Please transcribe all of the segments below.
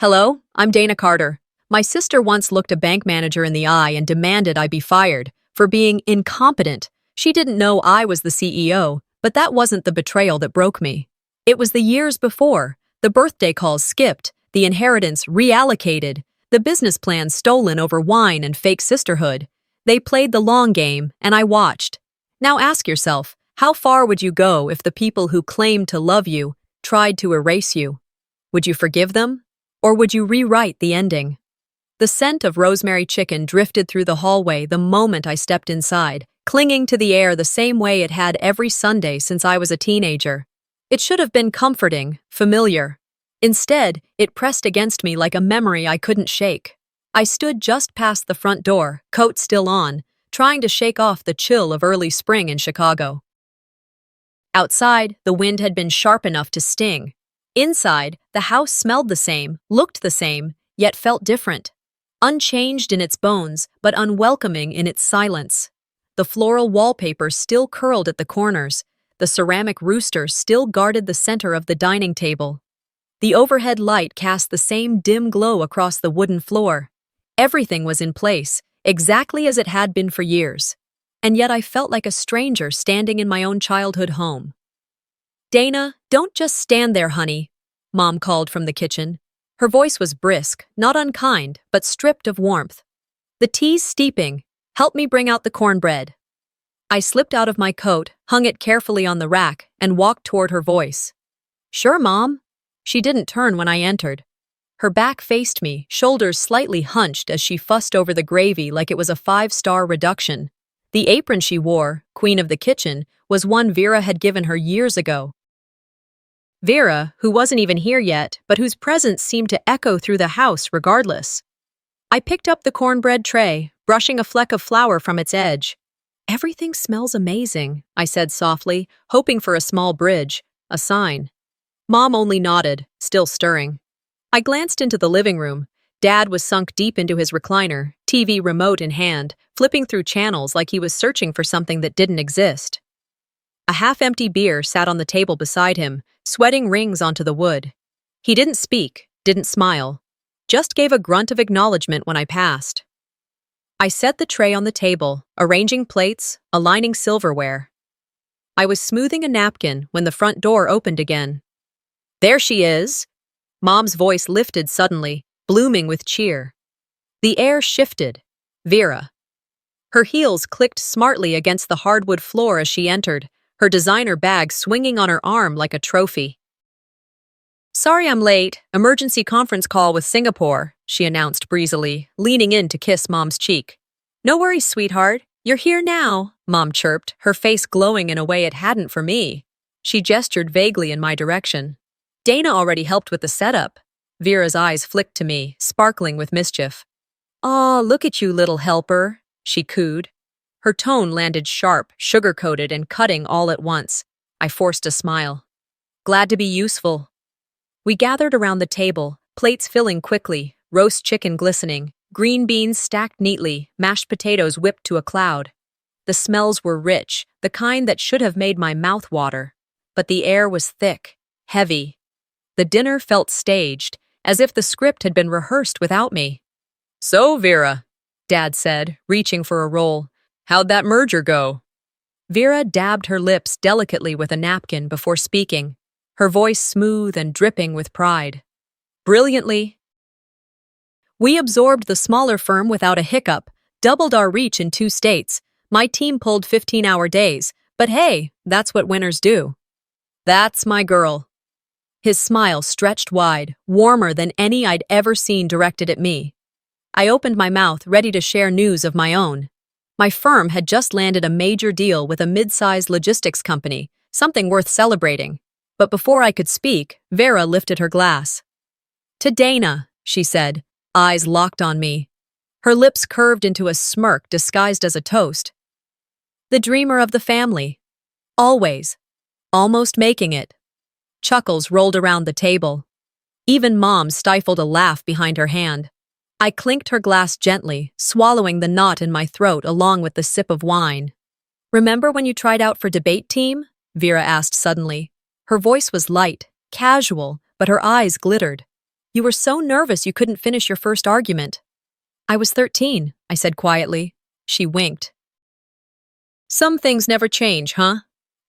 Hello, I'm Dana Carter. My sister once looked a bank manager in the eye and demanded I be fired for being incompetent. She didn't know I was the CEO, but that wasn't the betrayal that broke me. It was the years before, the birthday calls skipped, the inheritance reallocated, the business plans stolen over wine and fake sisterhood. They played the long game, and I watched. Now ask yourself, how far would you go if the people who claimed to love you tried to erase you? Would you forgive them? Or would you rewrite the ending? The scent of rosemary chicken drifted through the hallway the moment I stepped inside, clinging to the air the same way it had every Sunday since I was a teenager. It should have been comforting, familiar. Instead, it pressed against me like a memory I couldn't shake. I stood just past the front door, coat still on, trying to shake off the chill of early spring in Chicago. Outside, the wind had been sharp enough to sting. Inside, the house smelled the same, looked the same, yet felt different. Unchanged in its bones, but unwelcoming in its silence. The floral wallpaper still curled at the corners. The ceramic rooster still guarded the center of the dining table. The overhead light cast the same dim glow across the wooden floor. Everything was in place, exactly as it had been for years. And yet I felt like a stranger standing in my own childhood home. "Dana, don't just stand there, honey," Mom called from the kitchen. Her voice was brisk, not unkind, but stripped of warmth. "The tea's steeping. Help me bring out the cornbread." I slipped out of my coat, hung it carefully on the rack, and walked toward her voice. "Sure, Mom." She didn't turn when I entered. Her back faced me, shoulders slightly hunched as she fussed over the gravy like it was a 5-star reduction. The apron she wore, queen of the kitchen, was one Vera had given her years ago. Vera, who wasn't even here yet, but whose presence seemed to echo through the house regardless. I picked up the cornbread tray, brushing a fleck of flour from its edge. "Everything smells amazing," I said softly, hoping for a small bridge, a sign. Mom only nodded, still stirring. I glanced into the living room. Dad was sunk deep into his recliner, TV remote in hand, flipping through channels like he was searching for something that didn't exist. A half-empty beer sat on the table beside him, sweating rings onto the wood. He didn't speak, didn't smile, just gave a grunt of acknowledgement when I passed. I set the tray on the table, arranging plates, aligning silverware. I was smoothing a napkin when the front door opened again. "There she is!" Mom's voice lifted suddenly, blooming with cheer. The air shifted. Vera. Her heels clicked smartly against the hardwood floor as she entered, her designer bag swinging on her arm like a trophy. "Sorry I'm late. Emergency conference call with Singapore," she announced breezily, leaning in to kiss Mom's cheek. "No worries, sweetheart. You're here now," Mom chirped, her face glowing in a way it hadn't for me. She gestured vaguely in my direction. "Dana already helped with the setup." Vera's eyes flicked to me, sparkling with mischief. "Aw, look at you, little helper," she cooed. Her tone landed sharp, sugar-coated, and cutting all at once. I forced a smile. "Glad to be useful." We gathered around the table, plates filling quickly, roast chicken glistening, green beans stacked neatly, mashed potatoes whipped to a cloud. The smells were rich, the kind that should have made my mouth water. But the air was thick, heavy. The dinner felt staged, as if the script had been rehearsed without me. "So, Vera," Dad said, reaching for a roll, "how'd that merger go?" Vera dabbed her lips delicately with a napkin before speaking, her voice smooth and dripping with pride. "Brilliantly. We absorbed the smaller firm without a hiccup, doubled our reach in 2 states. My team pulled 15-hour days, but hey, that's what winners do." "That's my girl." His smile stretched wide, warmer than any I'd ever seen directed at me. I opened my mouth, ready to share news of my own. My firm had just landed a major deal with a mid-sized logistics company, something worth celebrating. But before I could speak, Vera lifted her glass. "To Dana," she said, eyes locked on me. Her lips curved into a smirk disguised as a toast. "The dreamer of the family. Always. Almost making it." Chuckles rolled around the table. Even Mom stifled a laugh behind her hand. I clinked her glass gently, swallowing the knot in my throat along with the sip of wine. "Remember when you tried out for debate team?" Vera asked suddenly. Her voice was light, casual, but her eyes glittered. You were so nervous you couldn't finish your first argument. I was 13, I said quietly. She winked. Some things never change, huh?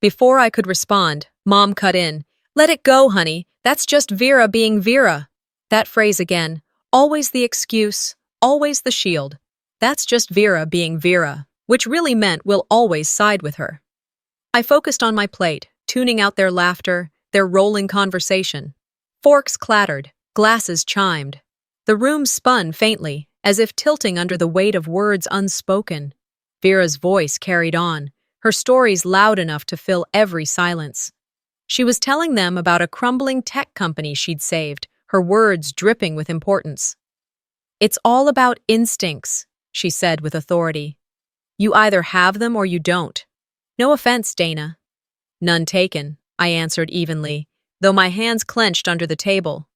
Before I could respond, Mom cut in. Let it go, honey. That's just Vera being Vera. That phrase again. Always the excuse, always the shield. That's just Vera being Vera, which really meant we'll always side with her. I focused on my plate, tuning out their laughter, their rolling conversation. Forks clattered, glasses chimed. The room spun faintly, as if tilting under the weight of words unspoken. Vera's voice carried on, her stories loud enough to fill every silence. She was telling them about a crumbling tech company she'd saved, her words dripping with importance. It's all about instincts, she said with authority. You either have them or you don't. No offense, Dana. None taken, I answered evenly, though my hands clenched under the table.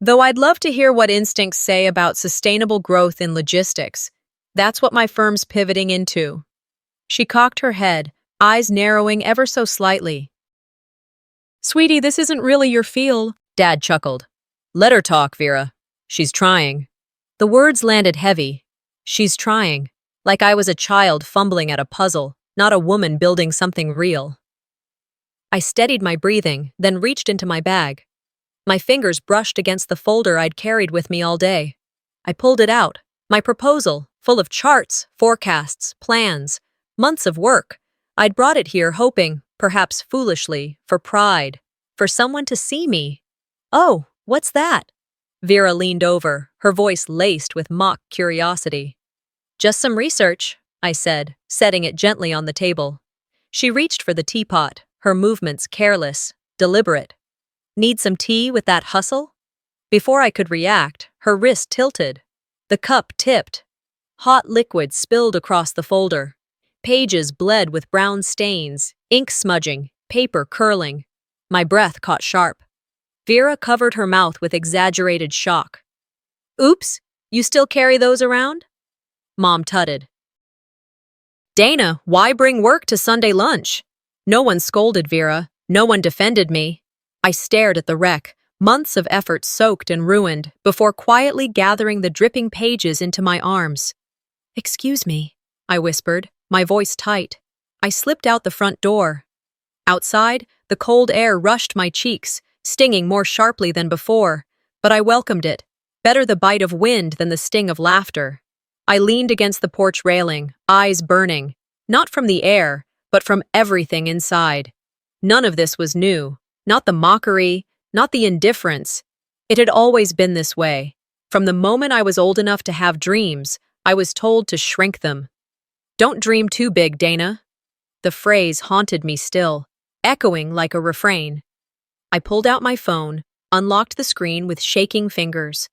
Though I'd love to hear what instincts say about sustainable growth in logistics. That's what my firm's pivoting into. She cocked her head, eyes narrowing ever so slightly. Sweetie, this isn't really your field, Dad chuckled. Let her talk, Vera. She's trying. The words landed heavy. She's trying. Like I was a child fumbling at a puzzle, not a woman building something real. I steadied my breathing, then reached into my bag. My fingers brushed against the folder I'd carried with me all day. I pulled it out. My proposal, full of charts, forecasts, plans, months of work. I'd brought it here hoping, perhaps foolishly, for pride, for someone to see me. Oh, what's that? Vera leaned over, her voice laced with mock curiosity. Just some research, I said, setting it gently on the table. She reached for the teapot, her movements careless, deliberate. Need some tea with that hustle? Before I could react, her wrist tilted. The cup tipped. Hot liquid spilled across the folder. Pages bled with brown stains, ink smudging, paper curling. My breath caught sharp. Vera covered her mouth with exaggerated shock. Oops, you still carry those around? Mom tutted. Dana, why bring work to Sunday lunch? No one scolded Vera. No one defended me. I stared at the wreck, months of effort soaked and ruined, before quietly gathering the dripping pages into my arms. Excuse me, I whispered, my voice tight. I slipped out the front door. Outside, the cold air rushed my cheeks, stinging more sharply than before, but I welcomed it. Better the bite of wind than the sting of laughter. I leaned against the porch railing, eyes burning, not from the air, but from everything inside. None of this was new, not the mockery, not the indifference. It had always been this way. From the moment I was old enough to have dreams, I was told to shrink them. Don't dream too big, Dana. The phrase haunted me still, echoing like a refrain. I pulled out my phone, unlocked the screen with shaking fingers.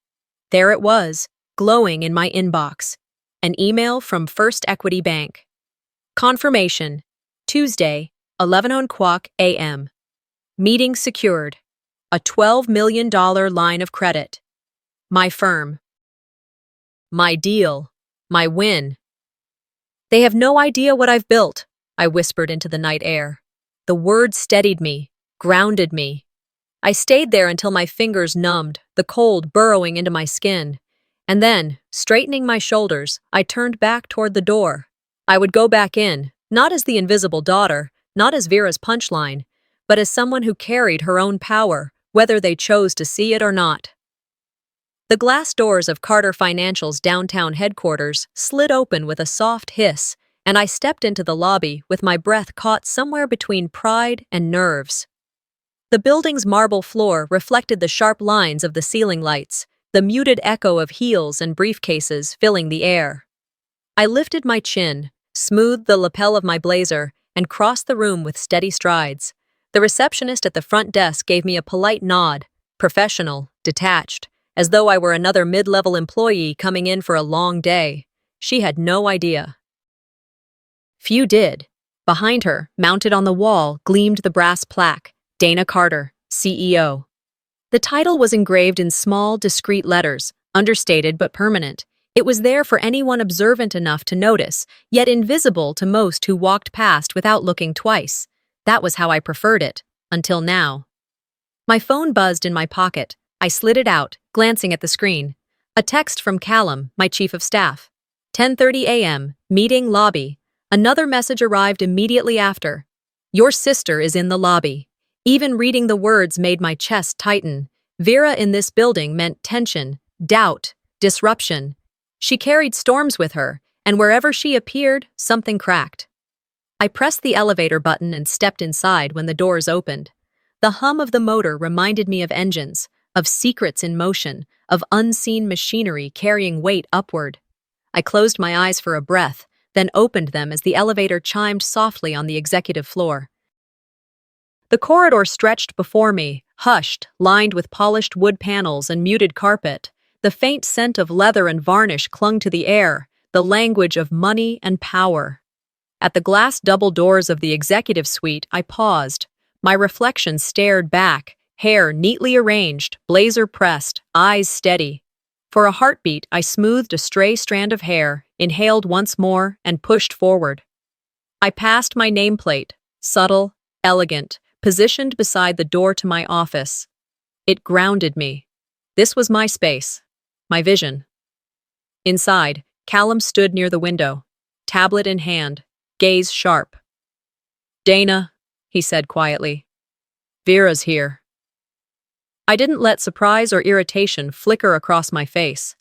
There it was, glowing in my inbox. An email from First Equity Bank. Confirmation. Tuesday, 11:00 a.m. Meeting secured. A $12 million line of credit. My firm. My deal. My win. They have no idea what I've built, I whispered into the night air. The words steadied me, grounded me. I stayed there until my fingers numbed, the cold burrowing into my skin. And then, straightening my shoulders, I turned back toward the door. I would go back in, not as the invisible daughter, not as Vera's punchline, but as someone who carried her own power, whether they chose to see it or not. The glass doors of Carter Financial's downtown headquarters slid open with a soft hiss, and I stepped into the lobby with my breath caught somewhere between pride and nerves. The building's marble floor reflected the sharp lines of the ceiling lights, the muted echo of heels and briefcases filling the air. I lifted my chin, smoothed the lapel of my blazer, and crossed the room with steady strides. The receptionist at the front desk gave me a polite nod, professional, detached, as though I were another mid-level employee coming in for a long day. She had no idea. Few did. Behind her, mounted on the wall, gleamed the brass plaque, Dana Carter, CEO. The title was engraved in small, discreet letters, understated but permanent. It was there for anyone observant enough to notice, yet invisible to most who walked past without looking twice. That was how I preferred it, until now. My phone buzzed in my pocket, I slid it out, glancing at the screen. A text from Callum, my chief of staff. 10:30 a.m., meeting lobby. Another message arrived immediately after. Your sister is in the lobby. Even reading the words made my chest tighten. Vera in this building meant tension, doubt, disruption. She carried storms with her, and wherever she appeared, something cracked. I pressed the elevator button and stepped inside when the doors opened. The hum of the motor reminded me of engines, of secrets in motion, of unseen machinery carrying weight upward. I closed my eyes for a breath, then opened them as the elevator chimed softly on the executive floor. The corridor stretched before me, hushed, lined with polished wood panels and muted carpet. The faint scent of leather and varnish clung to the air, the language of money and power. At the glass double doors of the executive suite, I paused. My reflection stared back, hair neatly arranged, blazer pressed, eyes steady. For a heartbeat, I smoothed a stray strand of hair, inhaled once more, and pushed forward. I passed my nameplate, subtle, elegant, positioned beside the door to my office. It grounded me. This was my space, my vision. Inside, Callum stood near the window, tablet in hand, gaze sharp. Dana, he said quietly. Vera's here. I didn't let surprise or irritation flicker across my face.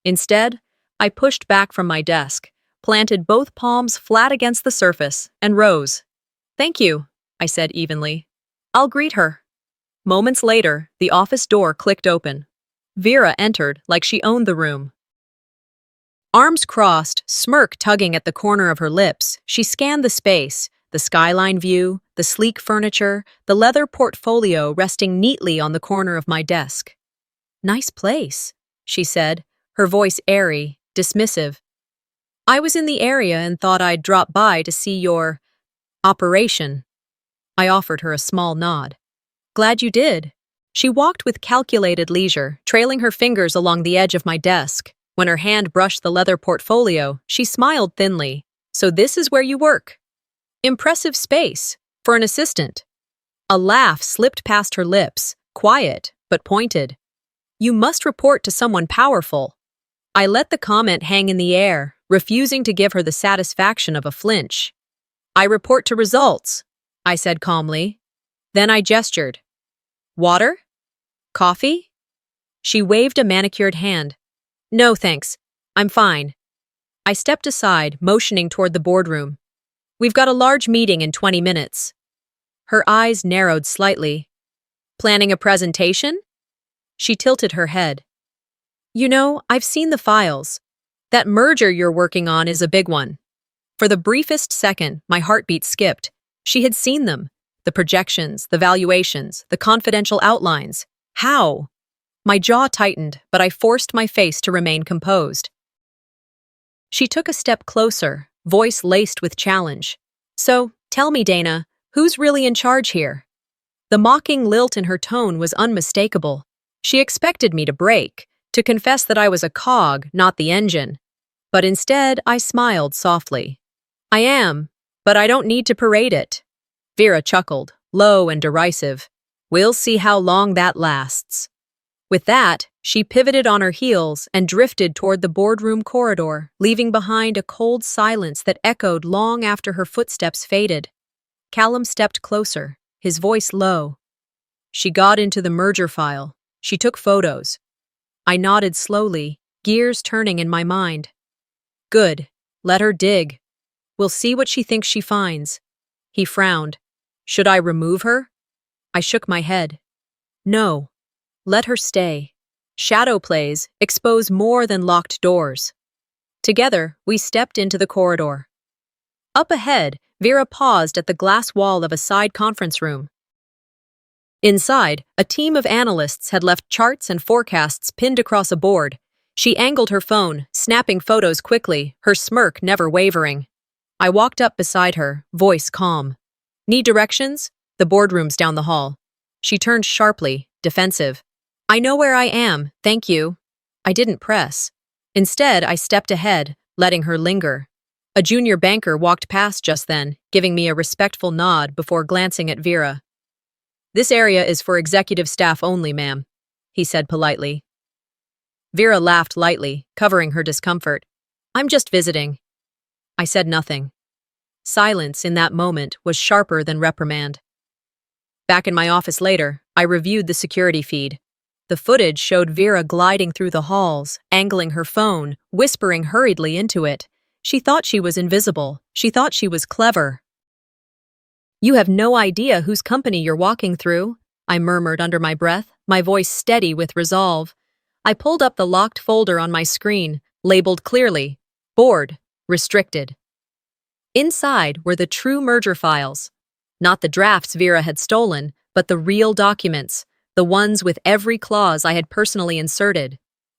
Instead, I pushed back from my desk, planted both palms flat against the surface, and rose. Thank you, I said evenly. I'll greet her. Moments later, the office door clicked open. Vera entered like she owned the room. Arms crossed, smirk tugging at the corner of her lips, she scanned the space, the skyline view, the sleek furniture, the leather portfolio resting neatly on the corner of my desk. Nice place, she said, her voice airy, dismissive. I was in the area and thought I'd drop by to see your operation. I offered her a small nod. Glad you did. She walked with calculated leisure, trailing her fingers along the edge of my desk. When her hand brushed the leather portfolio, she smiled thinly. So this is where you work. Impressive space, for an assistant. A laugh slipped past her lips, quiet, but pointed. You must report to someone powerful. I let the comment hang in the air, refusing to give her the satisfaction of a flinch. I report to results, I said calmly. Then I gestured. Water? Coffee? She waved a manicured hand. No, thanks. I'm fine. I stepped aside, motioning toward the boardroom. We've got a large meeting in 20 minutes. Her eyes narrowed slightly. Planning a presentation? She tilted her head. You know, I've seen the files. That merger you're working on is a big one. For the briefest second, my heartbeat skipped. She had seen them. The projections, the valuations, the confidential outlines. How? My jaw tightened, but I forced my face to remain composed. She took a step closer, voice laced with challenge. So, tell me, Dana, who's really in charge here? The mocking lilt in her tone was unmistakable. She expected me to break, to confess that I was a cog, not the engine. But instead, I smiled softly. I am, but I don't need to parade it. Vera chuckled, low and derisive. We'll see how long that lasts. With that, she pivoted on her heels and drifted toward the boardroom corridor, leaving behind a cold silence that echoed long after her footsteps faded. Callum stepped closer, his voice low. She got into the merger file. She took photos. I nodded slowly, gears turning in my mind. Good. Let her dig. We'll see what she thinks she finds. He frowned. Should I remove her? I shook my head. No. Let her stay. Shadow plays expose more than locked doors. Together, we stepped into the corridor. Up ahead, Vera paused at the glass wall of a side conference room. Inside, a team of analysts had left charts and forecasts pinned across a board. She angled her phone, snapping photos quickly, her smirk never wavering. I walked up beside her, voice calm. Need directions? The boardroom's down the hall. She turned sharply, defensive. I know where I am, thank you. I didn't press. Instead, I stepped ahead, letting her linger. A junior banker walked past just then, giving me a respectful nod before glancing at Vera. This area is for executive staff only, ma'am. he said politely. Vera laughed lightly, covering her discomfort. I'm just visiting. I said nothing. Silence in that moment was sharper than reprimand. Back in my office later, I reviewed the security feed. The footage showed Vera gliding through the halls, angling her phone, whispering hurriedly into it. She thought she was invisible. She thought she was clever. You have no idea whose company you're walking through, I murmured under my breath, my voice steady with resolve. I pulled up the locked folder on my screen, labeled clearly, Board, Restricted. Inside were the true merger files. Not the drafts Vera had stolen, but the real documents, the ones with every clause I had personally inserted.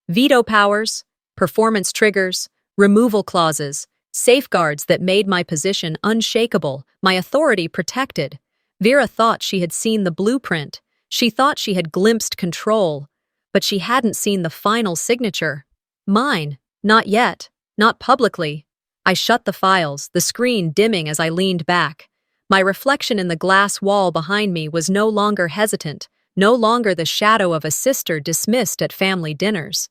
Veto powers, performance triggers, removal clauses, safeguards that made my position unshakable, my authority protected. Vera thought she had seen the blueprint. She thought she had glimpsed control. But she hadn't seen the final signature. Mine, not yet, not publicly. I shut the files, the screen dimming as I leaned back. My reflection in the glass wall behind me was no longer hesitant, no longer the shadow of a sister dismissed at family dinners.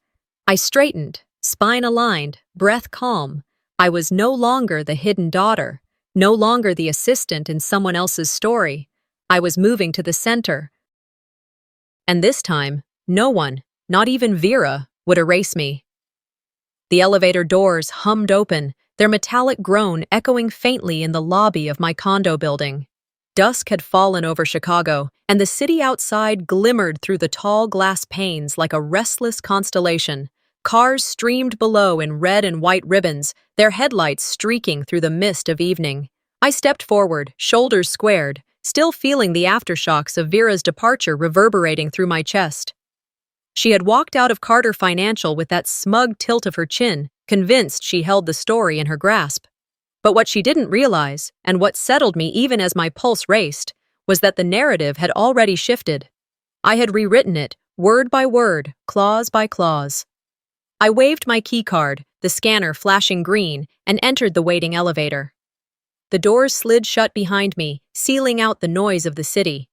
I straightened, spine aligned, breath calm. I was no longer the hidden daughter, no longer the assistant in someone else's story. I was moving to the center. And this time, no one, not even Vera, would erase me. The elevator doors hummed open, their metallic groan echoing faintly in the lobby of my condo building. Dusk had fallen over Chicago, and the city outside glimmered through the tall glass panes like a restless constellation. Cars streamed below in red and white ribbons, their headlights streaking through the mist of evening. I stepped forward, shoulders squared, still feeling the aftershocks of Vera's departure reverberating through my chest. She had walked out of Carter Financial with that smug tilt of her chin, convinced she held the story in her grasp. But what she didn't realize, and what settled me even as my pulse raced, was that the narrative had already shifted. I had rewritten it, word by word, clause by clause. I waved my keycard, the scanner flashing green, and entered the waiting elevator. The doors slid shut behind me, sealing out the noise of the city.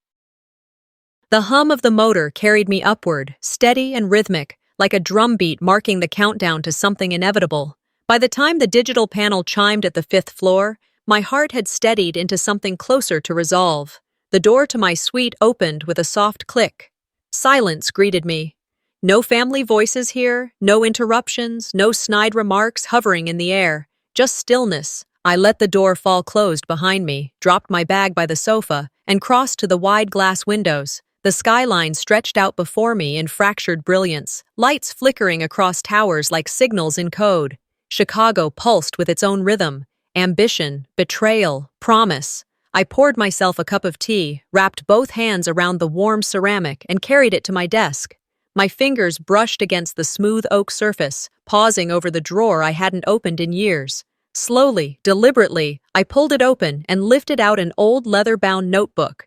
The hum of the motor carried me upward, steady and rhythmic, like a drumbeat marking the countdown to something inevitable. By the time the digital panel chimed at the 5th floor, my heart had steadied into something closer to resolve. The door to my suite opened with a soft click. Silence greeted me. No family voices here, no interruptions, no snide remarks hovering in the air. Just stillness. I let the door fall closed behind me, dropped my bag by the sofa, and crossed to the wide glass windows. The skyline stretched out before me in fractured brilliance, lights flickering across towers like signals in code. Chicago pulsed with its own rhythm. Ambition, betrayal, promise. I poured myself a cup of tea, wrapped both hands around the warm ceramic, and carried it to my desk. My fingers brushed against the smooth oak surface, pausing over the drawer I hadn't opened in years. Slowly, deliberately, I pulled it open and lifted out an old leather-bound notebook.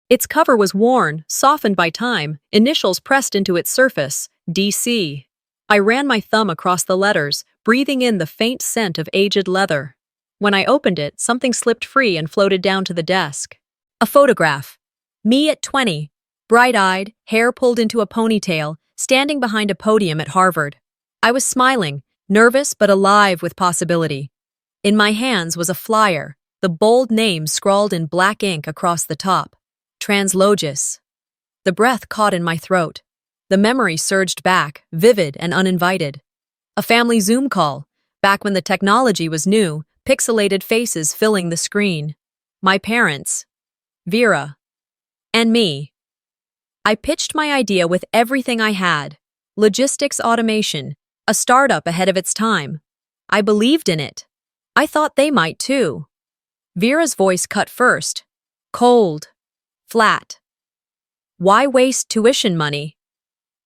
Its cover was worn, softened by time, initials pressed into its surface, DC. I ran my thumb across the letters, breathing in the faint scent of aged leather. When I opened it, something slipped free and floated down to the desk. A photograph. Me at 20, bright-eyed, hair pulled into a ponytail, standing behind a podium at Harvard. I was smiling, nervous but alive with possibility. In my hands was a flyer, the bold name scrawled in black ink across the top. Translogis. The breath caught in my throat. The memory surged back, vivid and uninvited. A family Zoom call, back when the technology was new, pixelated faces filling the screen. My parents, Vera, and me. I pitched my idea with everything I had. Logistics automation, a startup ahead of its time. I believed in it. I thought they might too. Vera's voice cut first. Cold. Flat. Why waste tuition money?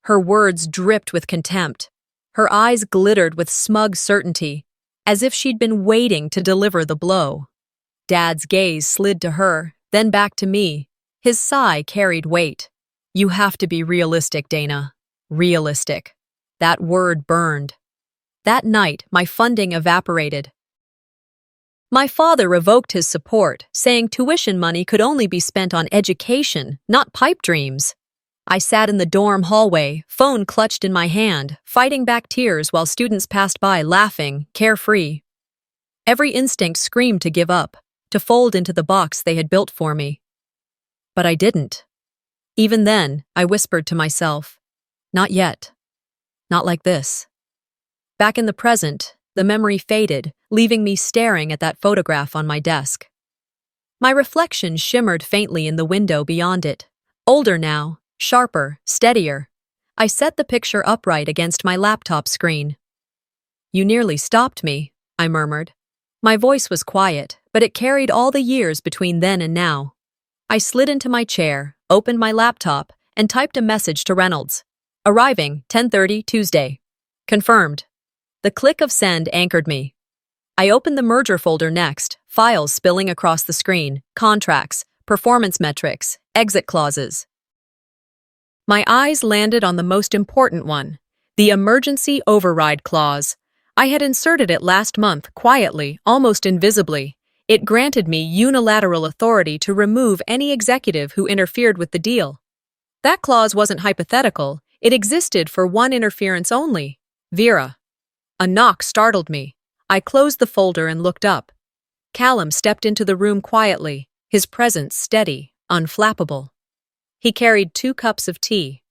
Her words dripped with contempt. Her eyes glittered with smug certainty, as if she'd been waiting to deliver the blow. Dad's gaze slid to her, then back to me. His sigh carried weight. You have to be realistic, Dana. Realistic. That word burned. That night, my funding evaporated. My father revoked his support, saying tuition money could only be spent on education, not pipe dreams. I sat in the dorm hallway, phone clutched in my hand, fighting back tears while students passed by laughing, carefree. Every instinct screamed to give up, to fold into the box they had built for me. But I didn't. Even then, I whispered to myself, not yet. Not like this. Back in the present, the memory faded, leaving me staring at that photograph on my desk. My reflection shimmered faintly in the window beyond it. Older now, sharper, steadier. I set the picture upright against my laptop screen. "You nearly stopped me," I murmured. My voice was quiet, but it carried all the years between then and now. I slid into my chair, opened my laptop, and typed a message to Reynolds. "Arriving, 10:30 Tuesday. Confirmed." The click of send anchored me. I opened the merger folder next, files spilling across the screen, contracts, performance metrics, exit clauses. My eyes landed on the most important one, the emergency override clause. I had inserted it last month, quietly, almost invisibly. It granted me unilateral authority to remove any executive who interfered with the deal. That clause wasn't hypothetical, it existed for one interference only: Vera. A knock startled me. I closed the folder and looked up. Callum stepped into the room quietly, his presence steady, unflappable. He carried 2 cups of tea.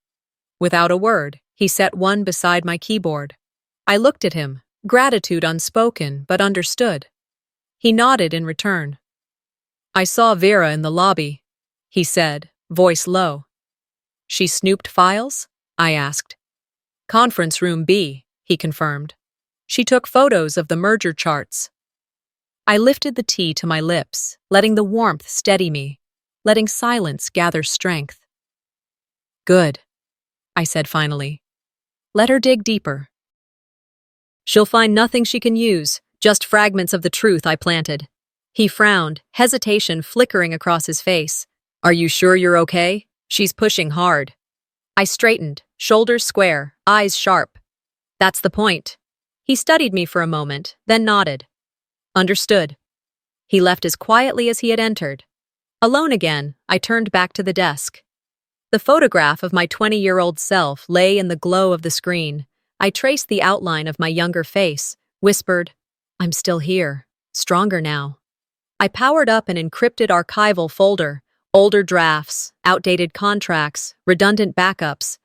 Without a word, he set one beside my keyboard. I looked at him, gratitude unspoken but understood. He nodded in return. "I saw Vera in the lobby," he said, voice low. "She snooped files?" I asked. "Conference room B," he confirmed. "She took photos of the merger charts." I lifted the tea to my lips, letting the warmth steady me, letting silence gather strength. "Good," I said finally. "Let her dig deeper. She'll find nothing she can use, just fragments of the truth I planted." He frowned, hesitation flickering across his face. "Are you sure you're okay? She's pushing hard." I straightened, shoulders square, eyes sharp. "That's the point." He studied me for a moment, then nodded. "Understood." He left as quietly as he had entered. Alone again, I turned back to the desk. The photograph of my 20-year-old self lay in the glow of the screen. I traced the outline of my younger face, whispered, "I'm still here, stronger now." I powered up an encrypted archival folder, older drafts, outdated contracts, redundant backups.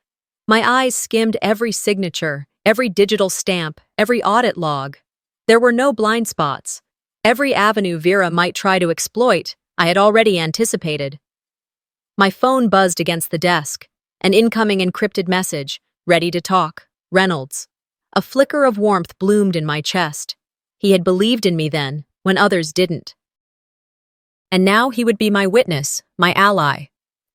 My eyes skimmed every signature, every digital stamp, every audit log. There were no blind spots. Every avenue Vera might try to exploit, I had already anticipated. My phone buzzed against the desk, an incoming encrypted message, ready to talk, Reynolds. A flicker of warmth bloomed in my chest. He had believed in me then, when others didn't. And now he would be my witness, my ally.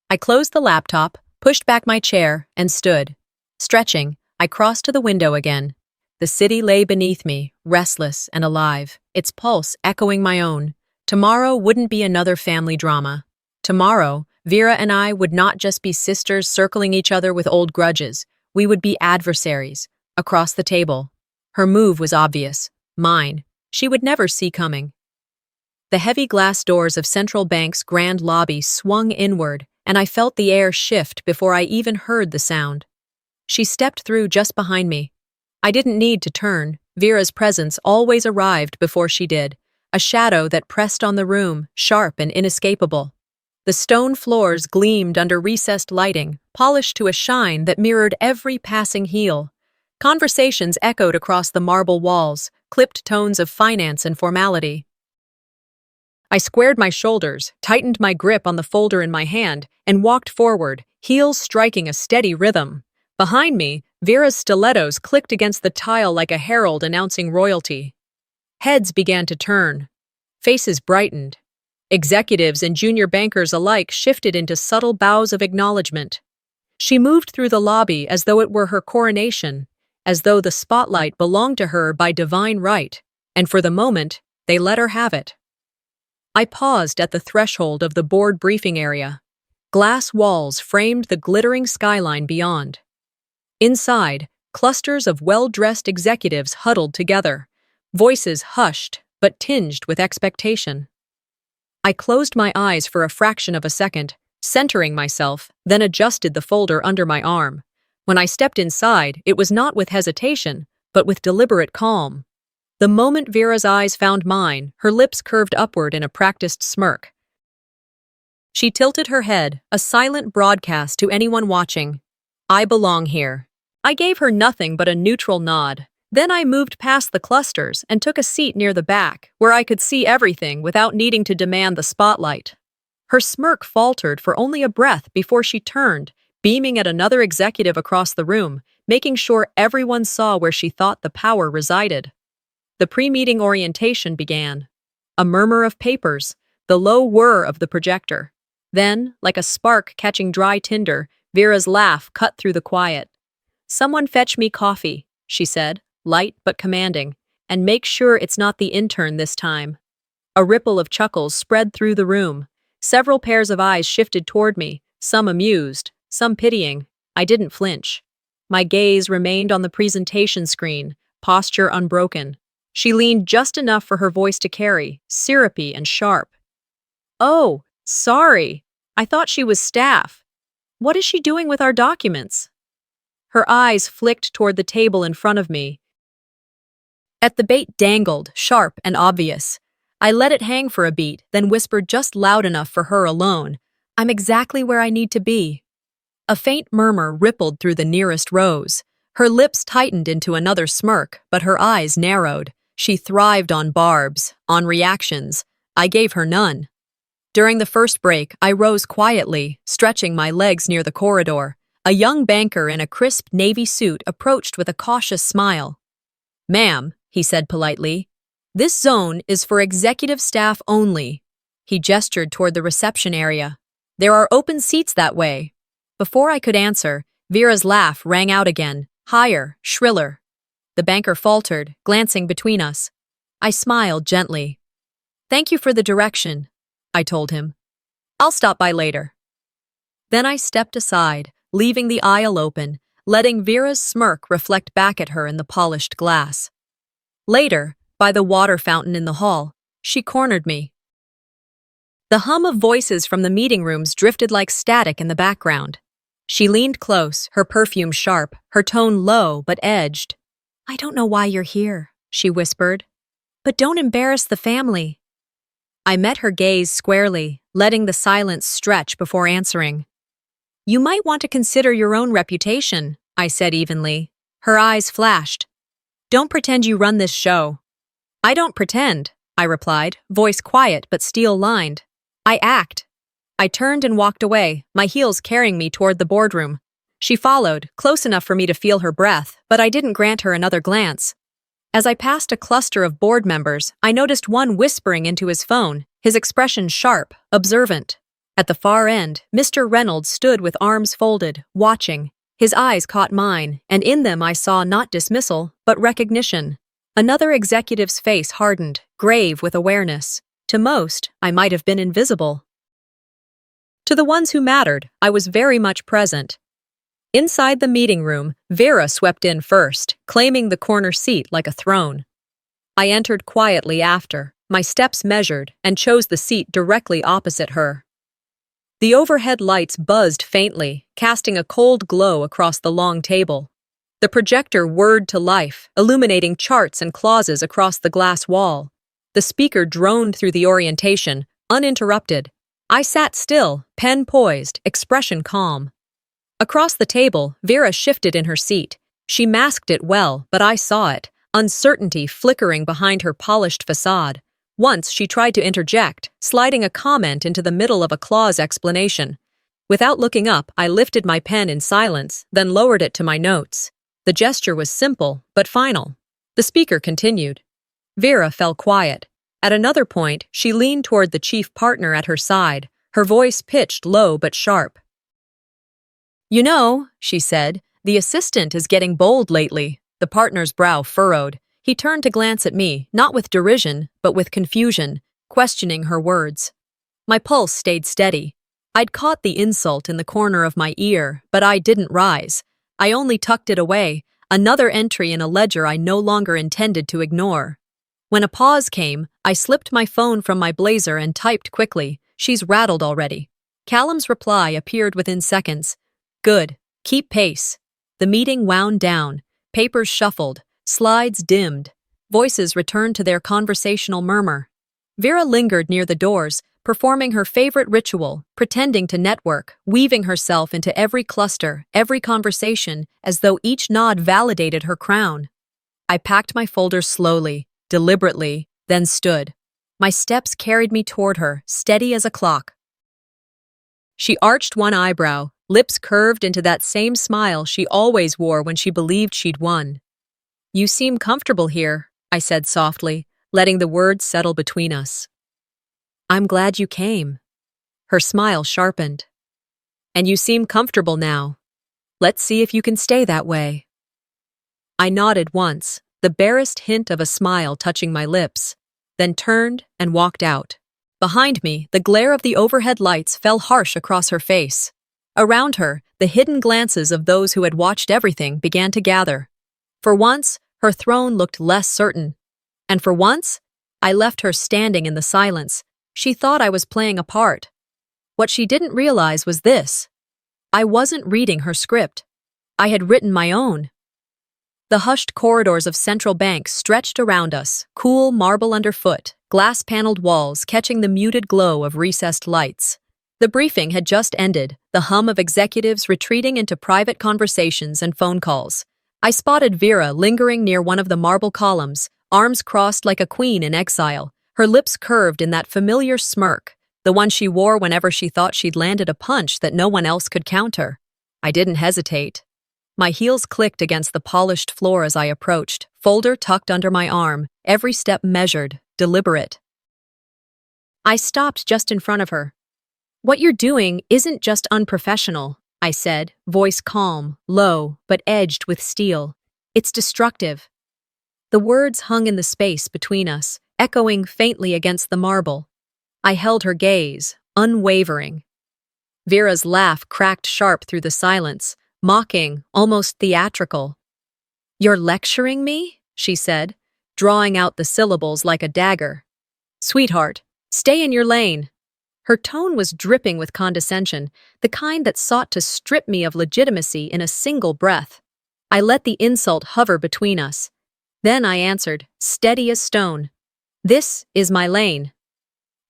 I closed the laptop, pushed back my chair, and stood. Stretching, I crossed to the window again. The city lay beneath me, restless and alive, its pulse echoing my own. Tomorrow wouldn't be another family drama. Tomorrow, Vera and I would not just be sisters circling each other with old grudges. We would be adversaries, across the table. Her move was obvious. Mine. She would never see coming. The heavy glass doors of Central Bank's grand lobby swung inward, and I felt the air shift before I even heard the sound. She stepped through just behind me. I didn't need to turn. Vera's presence always arrived before she did, a shadow that pressed on the room, sharp and inescapable. The stone floors gleamed under recessed lighting, polished to a shine that mirrored every passing heel. Conversations echoed across the marble walls, clipped tones of finance and formality. I squared my shoulders, tightened my grip on the folder in my hand, and walked forward, heels striking a steady rhythm. Behind me, Vera's stilettos clicked against the tile like a herald announcing royalty. Heads began to turn. Faces brightened. Executives and junior bankers alike shifted into subtle bows of acknowledgement. She moved through the lobby as though it were her coronation, as though the spotlight belonged to her by divine right, and for the moment, they let her have it. I paused at the threshold of the board briefing area. Glass walls framed the glittering skyline beyond. Inside, clusters of well-dressed executives huddled together, voices hushed but tinged with expectation. I closed my eyes for a fraction of a second, centering myself, then adjusted the folder under my arm. When I stepped inside, it was not with hesitation, but with deliberate calm. The moment Vera's eyes found mine, her lips curved upward in a practiced smirk. She tilted her head, a silent broadcast to anyone watching. "I belong here." I gave her nothing but a neutral nod. Then I moved past the clusters and took a seat near the back, where I could see everything without needing to demand the spotlight. Her smirk faltered for only a breath before she turned, beaming at another executive across the room, making sure everyone saw where she thought the power resided. The pre-meeting orientation began. A murmur of papers, the low whir of the projector. Then, like a spark catching dry tinder, Vera's laugh cut through the quiet. "Someone fetch me coffee," she said, light but commanding, "and make sure it's not the intern this time." A ripple of chuckles spread through the room. Several pairs of eyes shifted toward me, some amused, some pitying. I didn't flinch. My gaze remained on the presentation screen, posture unbroken. She leaned just enough for her voice to carry, syrupy and sharp. "Oh, sorry. I thought she was staff. What is she doing with our documents?" Her eyes flicked toward the table in front of me. At the bait dangled, sharp and obvious. I let it hang for a beat, then whispered just loud enough for her alone. "I'm exactly where I need to be." A faint murmur rippled through the nearest rows. Her lips tightened into another smirk, but her eyes narrowed. She thrived on barbs, on reactions. I gave her none. During the first break, I rose quietly, stretching my legs near the corridor. A young banker in a crisp navy suit approached with a cautious smile. "Ma'am," he said politely, "this zone is for executive staff only." He gestured toward the reception area. "There are open seats that way." Before I could answer, Vera's laugh rang out again, higher, shriller. The banker faltered, glancing between us. I smiled gently. "Thank you for the direction," I told him. "I'll stop by later." Then I stepped aside, leaving the aisle open, letting Vera's smirk reflect back at her in the polished glass. Later, by the water fountain in the hall, she cornered me. The hum of voices from the meeting rooms drifted like static in the background. She leaned close, her perfume sharp, her tone low but edged. "I don't know why you're here," she whispered, "but don't embarrass the family." I met her gaze squarely, letting the silence stretch before answering. "You might want to consider your own reputation," I said evenly. Her eyes flashed. "Don't pretend you run this show." "I don't pretend," I replied, voice quiet but steel-lined. "I act." I turned and walked away, my heels carrying me toward the boardroom. She followed, close enough for me to feel her breath, but I didn't grant her another glance. As I passed a cluster of board members, I noticed one whispering into his phone, his expression sharp, observant. At the far end, Mr. Reynolds stood with arms folded, watching. His eyes caught mine, and in them I saw not dismissal, but recognition. Another executive's face hardened, grave with awareness. To most, I might have been invisible. To the ones who mattered, I was very much present. Inside the meeting room, Vera swept in first, claiming the corner seat like a throne. I entered quietly after, my steps measured, and chose the seat directly opposite her. The overhead lights buzzed faintly, casting a cold glow across the long table. The projector whirred to life, illuminating charts and clauses across the glass wall. The speaker droned through the orientation, uninterrupted. I sat still, pen poised, expression calm. Across the table, Vera shifted in her seat. She masked it well, but I saw it, uncertainty flickering behind her polished facade. Once she tried to interject, sliding a comment into the middle of a clause explanation. Without looking up, I lifted my pen in silence, then lowered it to my notes. The gesture was simple, but final. The speaker continued. Vera fell quiet. At another point, she leaned toward the chief partner at her side, her voice pitched low but sharp. "You know," she said, "the assistant is getting bold lately." The partner's brow furrowed. He turned to glance at me, not with derision, but with confusion, questioning her words. My pulse stayed steady. I'd caught the insult in the corner of my ear, but I didn't rise. I only tucked it away, another entry in a ledger I no longer intended to ignore. When a pause came, I slipped my phone from my blazer and typed quickly, "She's rattled already." Callum's reply appeared within seconds. Good. Keep pace. The meeting wound down. Papers shuffled. Slides dimmed. Voices returned to their conversational murmur. Vera lingered near the doors, performing her favorite ritual, pretending to network, weaving herself into every cluster, every conversation, as though each nod validated her crown. I packed my folder slowly, deliberately, then stood. My steps carried me toward her, steady as a clock. She arched one eyebrow, lips curved into that same smile she always wore when she believed she'd won. "You seem comfortable here," I said softly, letting the words settle between us. "I'm glad you came." Her smile sharpened. "And you seem comfortable now. Let's see if you can stay that way." I nodded once, the barest hint of a smile touching my lips, then turned and walked out. Behind me, the glare of the overhead lights fell harsh across her face. Around her, the hidden glances of those who had watched everything began to gather. For once, her throne looked less certain. And for once, I left her standing in the silence. She thought I was playing a part. What she didn't realize was this. I wasn't reading her script. I had written my own. The hushed corridors of Central Bank stretched around us, cool marble underfoot, glass-paneled walls catching the muted glow of recessed lights. The briefing had just ended, the hum of executives retreating into private conversations and phone calls. I spotted Vera lingering near one of the marble columns, arms crossed like a queen in exile, her lips curved in that familiar smirk, the one she wore whenever she thought she'd landed a punch that no one else could counter. I didn't hesitate. My heels clicked against the polished floor as I approached, folder tucked under my arm, every step measured, deliberate. I stopped just in front of her. "What you're doing isn't just unprofessional," I said, voice calm, low, but edged with steel. "It's destructive." The words hung in the space between us, echoing faintly against the marble. I held her gaze, unwavering. Vera's laugh cracked sharp through the silence, mocking, almost theatrical. "You're lecturing me?" she said, drawing out the syllables like a dagger. "Sweetheart, stay in your lane." Her tone was dripping with condescension, the kind that sought to strip me of legitimacy in a single breath. I let the insult hover between us. Then I answered, steady as stone. "This is my lane."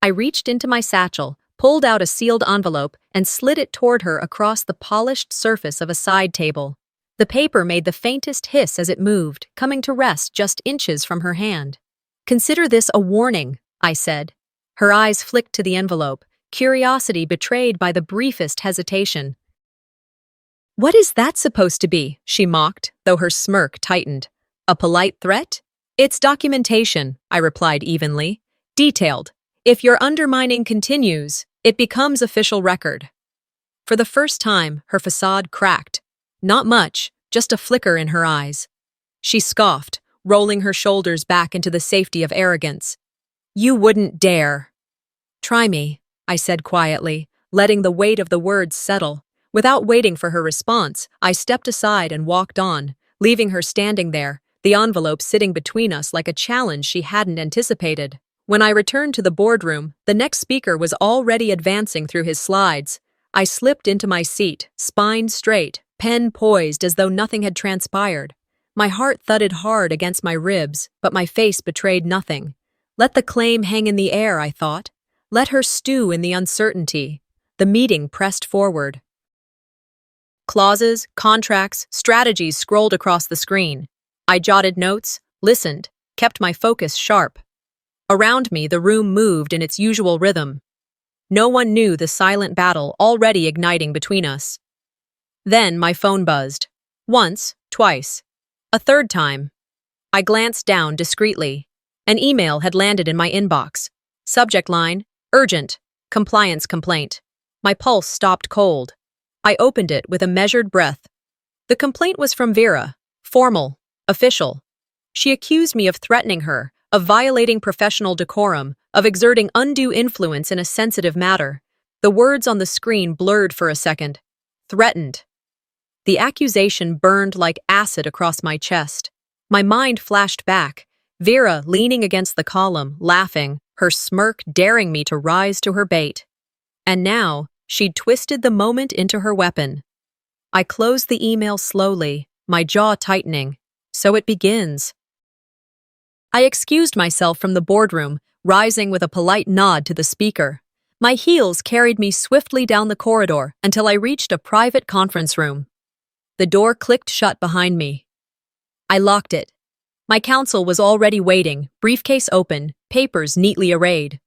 I reached into my satchel, pulled out a sealed envelope, and slid it toward her across the polished surface of a side table. The paper made the faintest hiss as it moved, coming to rest just inches from her hand. "Consider this a warning," I said. Her eyes flicked to the envelope, curiosity betrayed by the briefest hesitation. "What is that supposed to be?" she mocked, though her smirk tightened. "A polite threat?" "It's documentation," I replied evenly. "Detailed. If your undermining continues, it becomes official record." For the first time, her facade cracked. Not much, just a flicker in her eyes. She scoffed, rolling her shoulders back into the safety of arrogance. "You wouldn't dare." "Try me," I said quietly, letting the weight of the words settle. Without waiting for her response, I stepped aside and walked on, leaving her standing there, the envelope sitting between us like a challenge she hadn't anticipated. When I returned to the boardroom, the next speaker was already advancing through his slides. I slipped into my seat, spine straight, pen poised as though nothing had transpired. My heart thudded hard against my ribs, but my face betrayed nothing. Let the claim hang in the air, I thought. Let her stew in the uncertainty. The meeting pressed forward. Clauses, contracts, strategies scrolled across the screen. I jotted notes, listened, kept my focus sharp. Around me, the room moved in its usual rhythm. No one knew the silent battle already igniting between us. Then my phone buzzed. Once, twice. A third time. I glanced down discreetly. An email had landed in my inbox. Subject line, urgent, compliance complaint. My pulse stopped cold. I opened it with a measured breath. The complaint was from Vera, formal, official. She accused me of threatening her, of violating professional decorum, of exerting undue influence in a sensitive matter. The words on the screen blurred for a second. Threatened. The accusation burned like acid across my chest. My mind flashed back. Vera leaning against the column, laughing, her smirk daring me to rise to her bait. And now, She'd twisted the moment into her weapon. I closed the email slowly, my jaw tightening. So it begins. I excused myself from the boardroom, rising with a polite nod to the speaker. My heels carried me swiftly down the corridor until I reached a private conference room. The door clicked shut behind me. I locked it. My counsel was already waiting, briefcase open, papers neatly arrayed.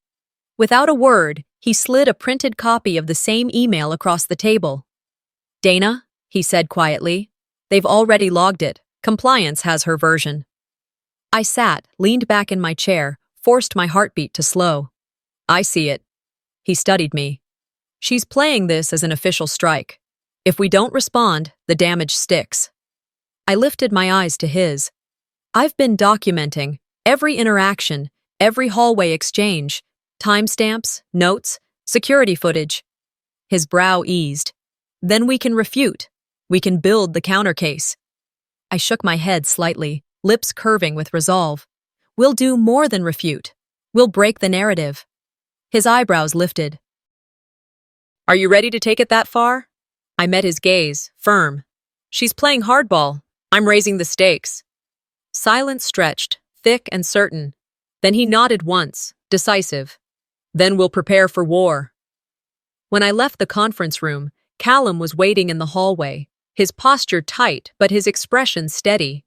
Without a word, he slid a printed copy of the same email across the table. "Dana," he said quietly, "they've already logged it. Compliance has her version." I sat, leaned back in my chair, forced my heartbeat to slow. "I see it." He studied me. "She's playing this as an official strike. If we don't respond, the damage sticks." I lifted my eyes to his. "I've been documenting every interaction, every hallway exchange, timestamps, notes, security footage." His brow eased. "Then we can refute. We can build the counter case." I shook my head slightly, lips curving with resolve. "We'll do more than refute. We'll break the narrative." His eyebrows lifted. "Are you ready to take it that far?" I met his gaze, firm. "She's playing hardball. I'm raising the stakes." Silence stretched, thick and certain. Then he nodded once, decisive. "Then we'll prepare for war." When I left the conference room, Callum was waiting in the hallway, his posture tight but his expression steady.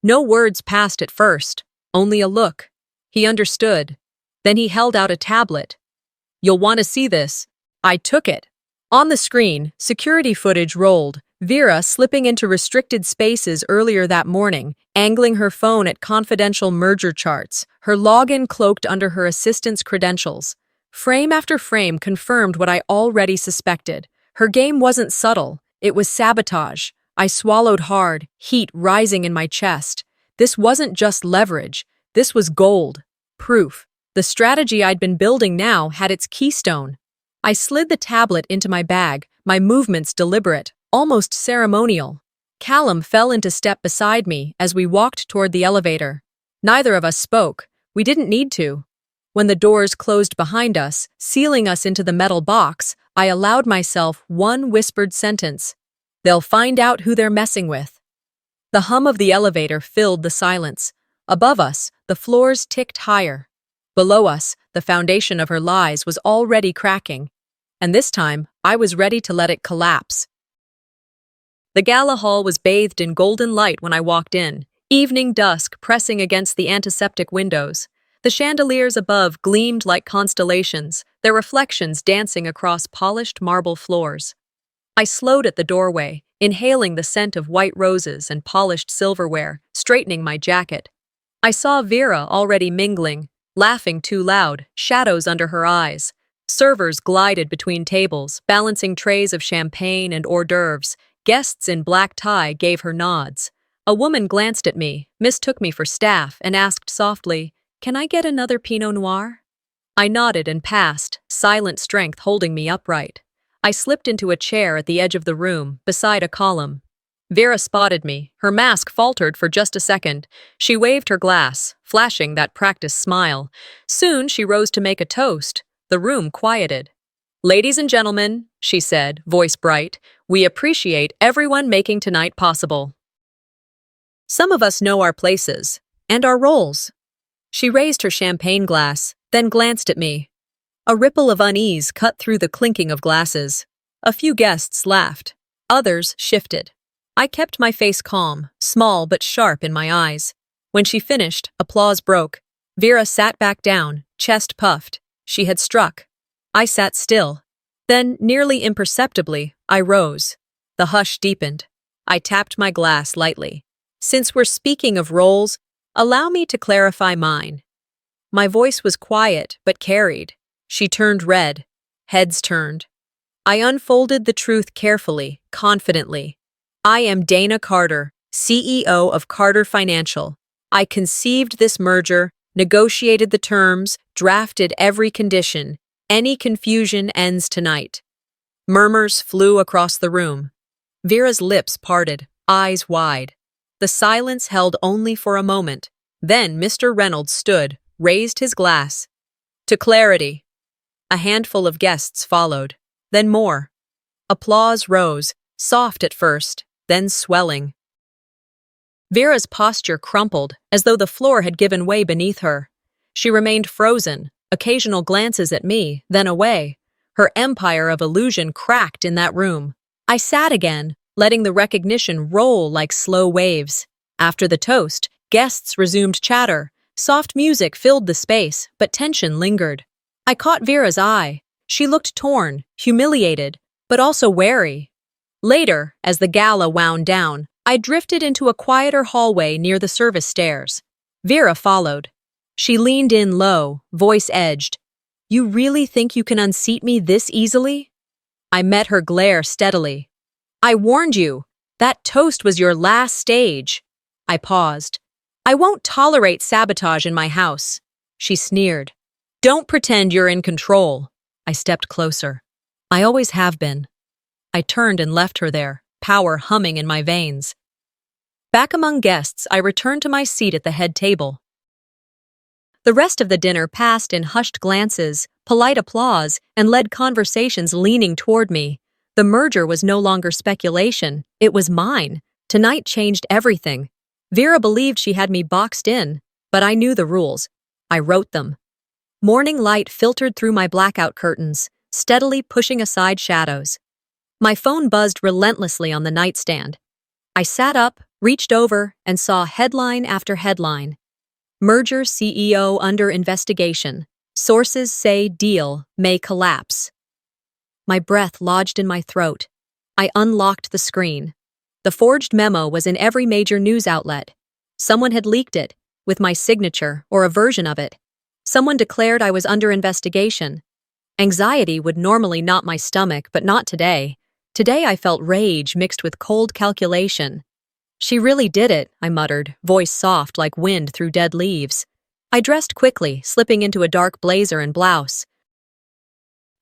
No words passed at first, only a look. He understood. Then he held out a tablet. "You'll want to see this." I took it. On the screen, security footage rolled, Vera slipping into restricted spaces earlier that morning, angling her phone at confidential merger charts, her login cloaked under her assistant's credentials. Frame after frame confirmed what I already suspected. Her game wasn't subtle, it was sabotage. I swallowed hard, heat rising in my chest. This wasn't just leverage, this was gold. Proof. The strategy I'd been building now had its keystone. I slid the tablet into my bag, my movements deliberate, almost ceremonial. Callum fell into step beside me as we walked toward the elevator. Neither of us spoke. We didn't need to. When the doors closed behind us, sealing us into the metal box, I allowed myself one whispered sentence. "They'll find out who they're messing with." The hum of the elevator filled the silence. Above us, the floors ticked higher. Below us, the foundation of her lies was already cracking. And this time, I was ready to let it collapse. The gala hall was bathed in golden light when I walked in, evening dusk pressing against the antiseptic windows. The chandeliers above gleamed like constellations, their reflections dancing across polished marble floors. I slowed at the doorway, inhaling the scent of white roses and polished silverware, straightening my jacket. I saw Vera already mingling, laughing too loud, shadows under her eyes. Servers glided between tables, balancing trays of champagne and hors d'oeuvres. Guests in black tie gave her nods. A woman glanced at me, mistook me for staff, and asked softly, "Can I get another Pinot Noir?" I nodded and passed, silent strength holding me upright. I slipped into a chair at the edge of the room, beside a column. Vera spotted me. Her mask faltered for just a second. She waved her glass, flashing that practiced smile. Soon she rose to make a toast. The room quieted. "Ladies and gentlemen," she said, voice bright, "we appreciate everyone making tonight possible. Some of us know our places, and our roles." She raised her champagne glass, then glanced at me. A ripple of unease cut through the clinking of glasses. A few guests laughed. Others shifted. I kept my face calm, small but sharp in my eyes. When she finished, applause broke. Vera sat back down, chest puffed. She had struck. I sat still. Then, nearly imperceptibly, I rose. The hush deepened. I tapped my glass lightly. "Since we're speaking of roles, allow me to clarify mine." My voice was quiet but carried. She turned red. Heads turned. I unfolded the truth carefully, confidently. "I am Dana Carter, CEO of Carter Financial. I conceived this merger, negotiated the terms, drafted every condition. Any confusion ends tonight." Murmurs flew across the room. Vera's lips parted, eyes wide. The silence held only for a moment. Then Mr. Reynolds stood, raised his glass. "To clarity." A handful of guests followed. then more. Applause rose, soft at first, then swelling. Vera's posture crumpled, as though the floor had given way beneath her. She remained frozen, occasional glances at me, then away. Her empire of illusion cracked in that room. I sat again, letting the recognition roll like slow waves. After the toast, guests resumed chatter. Soft music filled the space, but tension lingered. I caught Vera's eye. She looked torn, humiliated, but also wary. Later, as the gala wound down, I drifted into a quieter hallway near the service stairs. Vera followed. She leaned in low, voice edged. "You really think you can unseat me this easily?" I met her glare steadily. "I warned you. That toast was your last stage." I paused. "I won't tolerate sabotage in my house." She sneered. "Don't pretend you're in control." I stepped closer. "I always have been." I turned and left her there, power humming in my veins. Back among guests, I returned to my seat at the head table. The rest of the dinner passed in hushed glances, polite applause, and led conversations leaning toward me. The merger was no longer speculation, it was mine. Tonight changed everything. Vera believed she had me boxed in, but I knew the rules. I wrote them. Morning light filtered through my blackout curtains, steadily pushing aside shadows. My phone buzzed relentlessly on the nightstand. I sat up, reached over, and saw headline after headline. Merger CEO under investigation. Sources say deal may collapse. My breath lodged in my throat. I unlocked the screen. The forged memo was in every major news outlet. Someone had leaked it, with my signature or a version of it. Someone declared I was under investigation. Anxiety would normally knot my stomach, but not today. Today I felt rage mixed with cold calculation. "She really did it," I muttered, voice soft like wind through dead leaves. I dressed quickly, slipping into a dark blazer and blouse.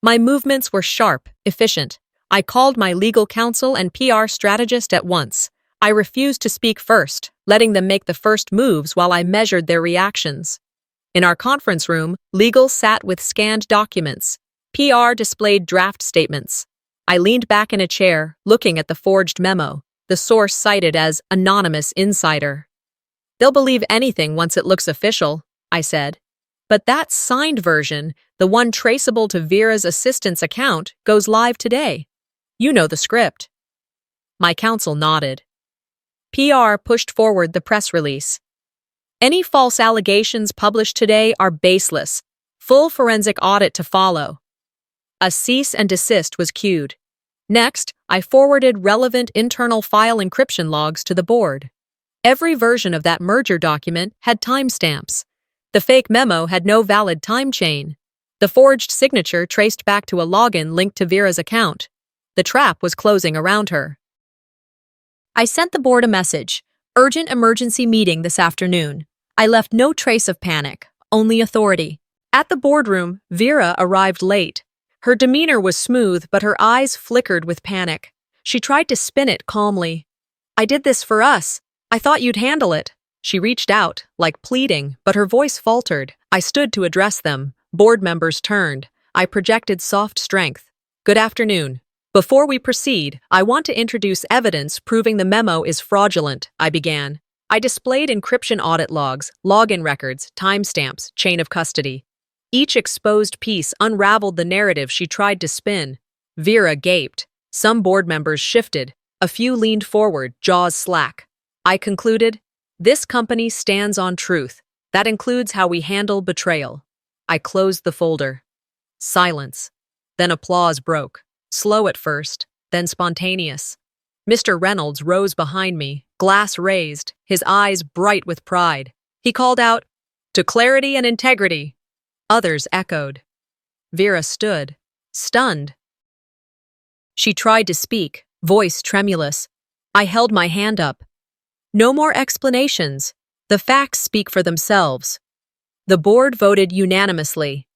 My movements were sharp, efficient. I called my legal counsel and PR strategist at once. I refused to speak first, letting them make the first moves while I measured their reactions. In our conference room, legal sat with scanned documents. PR displayed draft statements. I leaned back in a chair, looking at the forged memo, the source cited as anonymous insider. "They'll believe anything once it looks official," I said. "But that signed version, the one traceable to Vera's assistant's account, goes live today. You know the script." My counsel nodded. PR pushed forward the press release. "Any false allegations published today are baseless. Full forensic audit to follow." A cease and desist was cued. Next, I forwarded relevant internal file encryption logs to the board. Every version of that merger document had timestamps. The fake memo had no valid time chain. The forged signature traced back to a login linked to Vera's account. The trap was closing around her. I sent the board a message. "Urgent emergency meeting this afternoon." I left no trace of panic, only authority. At the boardroom, Vera arrived late. Her demeanor was smooth, but her eyes flickered with panic. She tried to spin it calmly. "I did this for us. I thought you'd handle it." She reached out, like pleading, but her voice faltered. I stood to address them. Board members turned. I projected soft strength. "Good afternoon. Before we proceed, I want to introduce evidence proving the memo is fraudulent," I began. I displayed encryption audit logs, login records, timestamps, chain of custody. Each exposed piece unraveled the narrative she tried to spin. Vera gaped. Some board members shifted. A few leaned forward, jaws slack. I concluded, "This company stands on truth. That includes how we handle betrayal." I closed the folder. Silence. Then applause broke. Slow at first, then spontaneous. Mr. Reynolds rose behind me, glass raised, his eyes bright with pride. He called out, "To clarity and integrity." Others echoed. Vera stood, stunned. She tried to speak, voice tremulous. I held my hand up. "No more explanations. The facts speak for themselves." The board voted unanimously.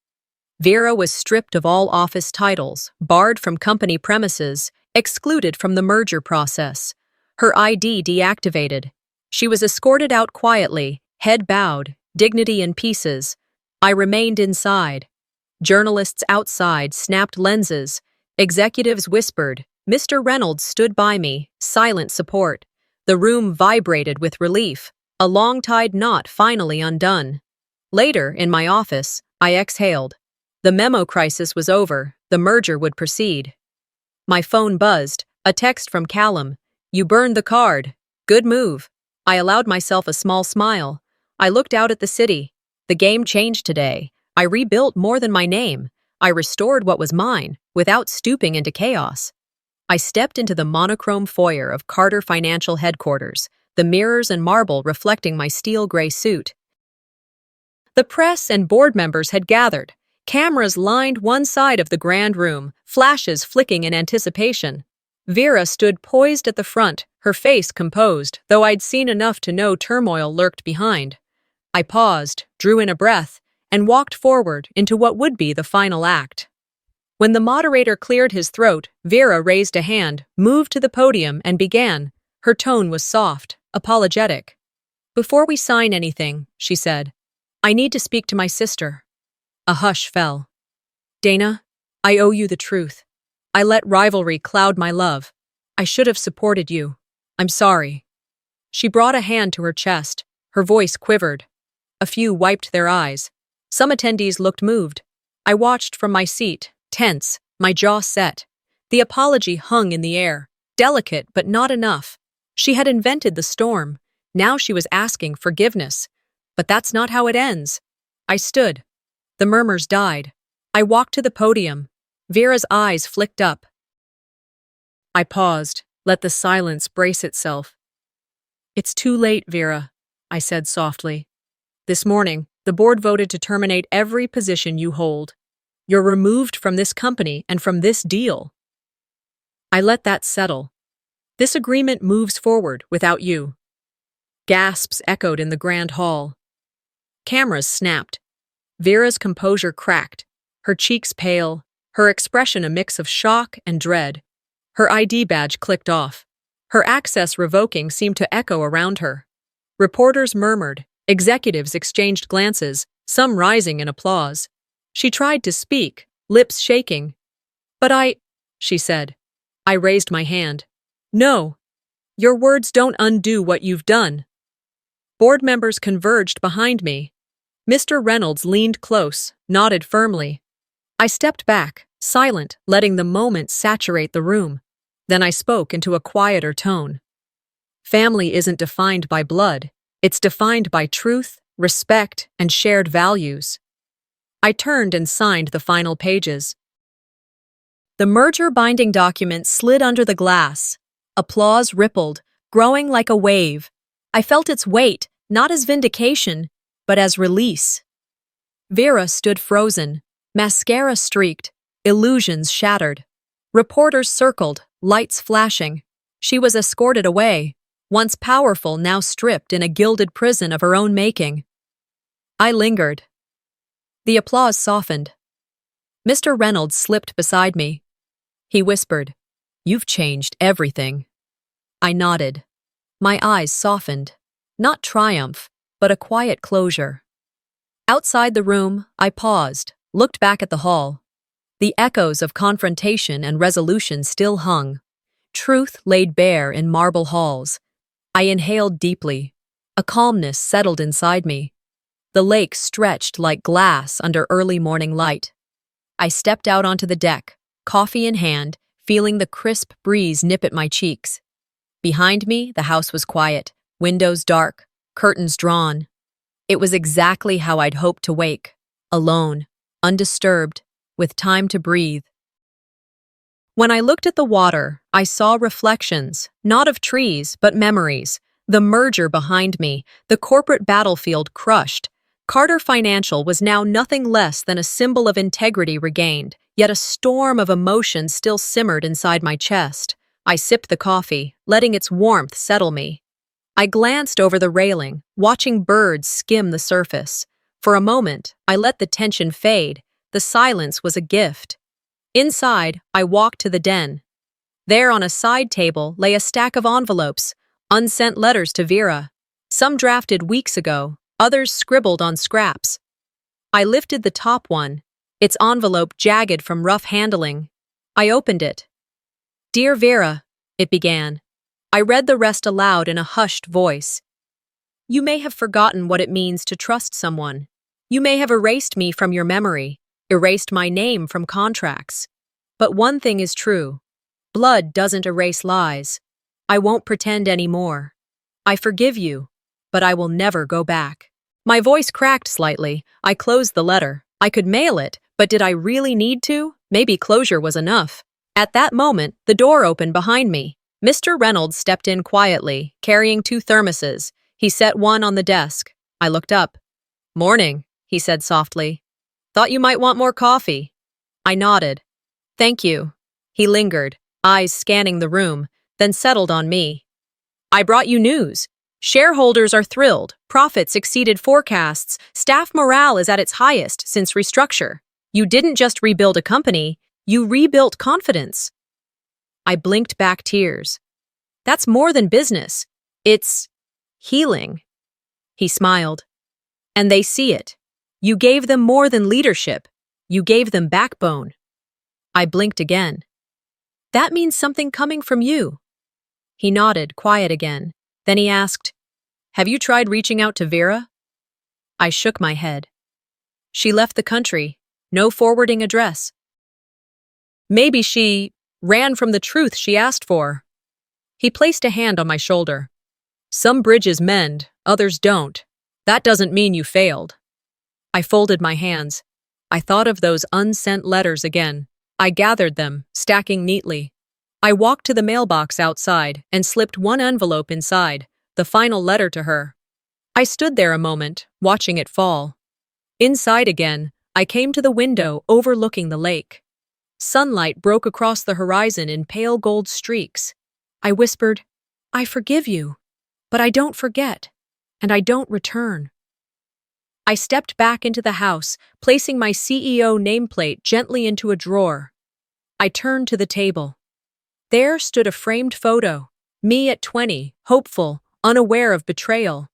Vera was stripped of all office titles, barred from company premises, excluded from the merger process. Her ID deactivated. She was escorted out quietly, head bowed, dignity in pieces. I remained inside. Journalists outside snapped lenses. Executives whispered. Mr. Reynolds stood by me, silent support. The room vibrated with relief, a long-tied knot finally undone. Later, in my office, I exhaled. The memo crisis was over, the merger would proceed. My phone buzzed, a text from Callum. You burned the card. Good move. I allowed myself a small smile. I looked out at the city. The game changed today. I rebuilt more than my name. I restored what was mine, without stooping into chaos. I stepped into the monochrome foyer of Carter Financial Headquarters, the mirrors and marble reflecting my steel gray suit. The press and board members had gathered. Cameras lined one side of the grand room, flashes flicking in anticipation. Vera stood poised at the front, her face composed, though I'd seen enough to know turmoil lurked behind. I paused, drew in a breath, and walked forward into what would be the final act. When the moderator cleared his throat, Vera raised a hand, moved to the podium, and began. Her tone was soft, apologetic. "Before we sign anything," she said, "I need to speak to my sister." A hush fell. "Dana, I owe you the truth. I let rivalry cloud my love. I should have supported you. I'm sorry." She brought a hand to her chest. Her voice quivered. A few wiped their eyes. Some attendees looked moved. I watched from my seat, tense, my jaw set. The apology hung in the air, delicate but not enough. She had invented the storm. Now she was asking forgiveness. But that's not how it ends. I stood. The murmurs died. I walked to the podium. Vera's eyes flicked up. I paused, let the silence brace itself. "It's too late, Vera," I said softly. "This morning, the board voted to terminate every position you hold. You're removed from this company and from this deal." I let that settle. This agreement moves forward without you. Gasps echoed in the grand hall. Cameras snapped. Vera's composure cracked, her cheeks pale, her expression a mix of shock and dread. Her ID badge clicked off. Her access revoking seemed to echo around her. Reporters murmured, executives exchanged glances, some rising in applause. She tried to speak, lips shaking. "But she said. I raised my hand. "No. Your words don't undo what you've done." Board members converged behind me. Mr. Reynolds leaned close, nodded firmly. I stepped back, silent, letting the moment saturate the room. Then I spoke into a quieter tone. "Family isn't defined by blood. It's defined by truth, respect, and shared values." I turned and signed the final pages. The merger binding document slid under the glass. Applause rippled, growing like a wave. I felt its weight, not as vindication, but as release. Vera stood frozen, mascara streaked, illusions shattered. Reporters circled, lights flashing. She was escorted away, once powerful, now stripped in a gilded prison of her own making. I lingered. The applause softened. Mr. Reynolds slipped beside me. He whispered, "You've changed everything." I nodded. My eyes softened. Not triumph, but a quiet closure. Outside the room, I paused, looked back at the hall. The echoes of confrontation and resolution still hung. Truth laid bare in marble halls. I inhaled deeply. A calmness settled inside me. The lake stretched like glass under early morning light. I stepped out onto the deck, coffee in hand, feeling the crisp breeze nip at my cheeks. Behind me, the house was quiet, windows dark, curtains drawn. It was exactly how I'd hoped to wake, alone, undisturbed, with time to breathe. When I looked at the water, I saw reflections, not of trees, but memories. The merger behind me, the corporate battlefield crushed. Carter Financial was now nothing less than a symbol of integrity regained, yet a storm of emotion still simmered inside my chest. I sipped the coffee, letting its warmth settle me. I glanced over the railing, watching birds skim the surface. For a moment, I let the tension fade. The silence was a gift. Inside, I walked to the den. There on a side table lay a stack of envelopes, unsent letters to Vera. Some drafted weeks ago, others scribbled on scraps. I lifted the top one, its envelope jagged from rough handling. I opened it. Dear Vera, it began. I read the rest aloud in a hushed voice. You may have forgotten what it means to trust someone. You may have erased me from your memory, erased my name from contracts. But one thing is true. Blood doesn't erase lies. I won't pretend anymore. I forgive you, but I will never go back. My voice cracked slightly. I closed the letter. I could mail it, but did I really need to? Maybe closure was enough. At that moment, the door opened behind me. Mr. Reynolds stepped in quietly, carrying 2 thermoses. He set one on the desk. I looked up. Morning, he said softly. Thought you might want more coffee. I nodded. Thank you. He lingered, eyes scanning the room, then settled on me. I brought you news. Shareholders are thrilled, profits exceeded forecasts, staff morale is at its highest since restructure. You didn't just rebuild a company, you rebuilt confidence. I blinked back tears. That's more than business. It's healing. He smiled. And they see it. You gave them more than leadership. You gave them backbone. I blinked again. That means something coming from you. He nodded, quiet again. Then he asked, have you tried reaching out to Vera? I shook my head. She left the country, no forwarding address. Maybe she ran from the truth she asked for. He placed a hand on my shoulder. Some bridges mend, others don't. That doesn't mean you failed. I folded my hands. I thought of those unsent letters again. I gathered them, stacking neatly. I walked to the mailbox outside and slipped one envelope inside, the final letter to her. I stood there a moment, watching it fall. Inside again, I came to the window overlooking the lake. Sunlight broke across the horizon in pale gold streaks. I whispered, I forgive you, but I don't forget, and I don't return. I stepped back into the house, placing my CEO nameplate gently into a drawer. I turned to the table. There stood a framed photo, me at 20, hopeful, unaware of betrayal.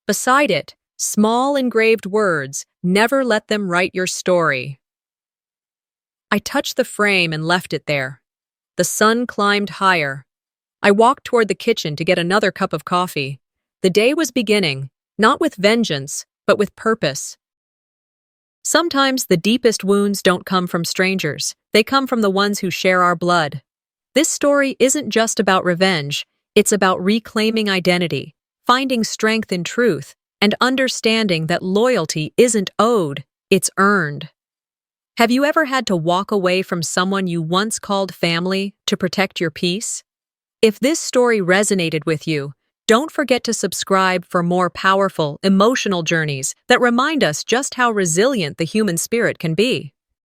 Beside it, small engraved words, never let them write your story. I touched the frame and left it there. The sun climbed higher. I walked toward the kitchen to get another cup of coffee. The day was beginning, not with vengeance, but with purpose. Sometimes the deepest wounds don't come from strangers. They come from the ones who share our blood. This story isn't just about revenge. It's about reclaiming identity, finding strength in truth, and understanding that loyalty isn't owed, it's earned. Have you ever had to walk away from someone you once called family to protect your peace? If this story resonated with you, don't forget to subscribe for more powerful, emotional journeys that remind us just how resilient the human spirit can be.